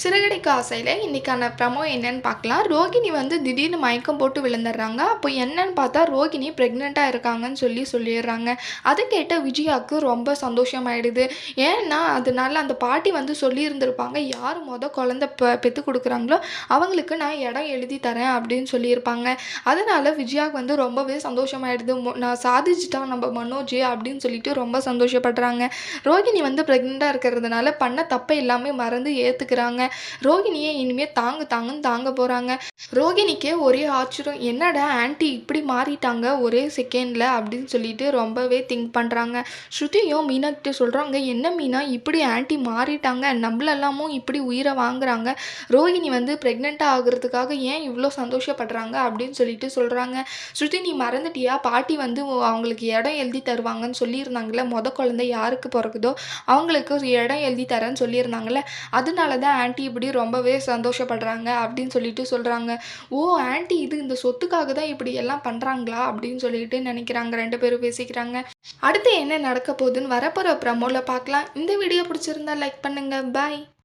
சிறகடிக்க ஆசையில இன்னைக்கான ப்ரமோ என்னன்னு பார்க்கலாம். ரோகிணி வந்து திடீர்னு மயக்கம் போட்டு விழுந்துடுறாங்க. அப்போ என்னன்னு பார்த்தா ரோகிணி பிரெக்னென்ட்டா இருக்காங்கன்னு சொல்லிடுறாங்க. அதை கேட்ட விஜயாவுக்கு ரொம்ப சந்தோஷமாயிடுது. ஏன்னா அதனால அந்த பாட்டி வந்து சொல்லியிருந்திருப்பாங்க, யார் குழந்தை பெற்று கொடுக்குறாங்களோ அவங்களுக்கு நான் இடம் எழுதி தரேன் அப்படின்னு சொல்லியிருப்பாங்க. அதனால விஜயாவுக்கு வந்து ரொம்பவே சந்தோஷமாயிடுது. நான் சாதிச்சிட்டான் நம்ம மனோஜ் அப்படின்னு சொல்லிட்டு ரொம்ப சந்தோஷப்படுறாங்க. ரோகிணி வந்து பிரெக்னெண்ட்டாக இருக்கிறதுனால பண்ண தப்பை எல்லாமே மறந்து ஏற்றுக்கிறாங்க. ரோகிணியை இனிமே தாங்குன்னு தாங்க போகிறாங்க. ரோகிணிக்கே ஒரே ஆச்சரியம், என்னடா ஆன்ட்டி இப்படி மாறிட்டாங்க ஒரே செகண்டில் அப்படின்னு சொல்லிட்டு ரொம்பவே திங்க் பண்ணுறாங்க. ஸ்ருதியும் மீனா கிட்ட சொல்கிறாங்க, என்ன மீனா இப்படி ஆன்ட்டி மாறிட்டாங்க, நம்மளெல்லாமும் இப்படி உயிரை வாங்குறாங்க, ரோகிணி வந்து ப்ரெக்னெண்ட்டாக ஆகுறதுக்காக ஏன் இவ்வளோ சந்தோஷப்படுறாங்க அப்படின்னு சொல்லிட்டு சொல்கிறாங்க. ஸ்ருதி, நீ மறந்துட்டியா, பாட்டி வந்து அவங்களுக்கு இடம் எழுதி தருவாங்கன்னு சொல்லியிருந்தாங்களே, குழந்தை யாருக்கு பிறகுதோ அவங்களுக்கு ஒரு இடம் எழுதி தரேன்னு சொல்லியிருந்தாங்களே, அதனால தான் ஆன்ட்டி இப்படி ரொம்பவே சந்தோஷப்படுறாங்க அப்படின்னு சொல்லிட்டு சொல்கிறாங்க. ஓ ஆன்ட்டி இது இந்த சொத்துக்காக தான் இப்படி எல்லாம் பண்ணுறாங்களா அப்படின்னு சொல்லிட்டு நினைக்கிறாங்க. 2 பேரும் பேசிக்கிறாங்க. அடுத்து என்ன நடக்க போகுதுன்னு வரப்போகிற ப்ரமோவில் பார்க்கலாம். இந்த வீடியோ பிடிச்சிருந்தா லைக் பண்ணுங்கள். பாய்.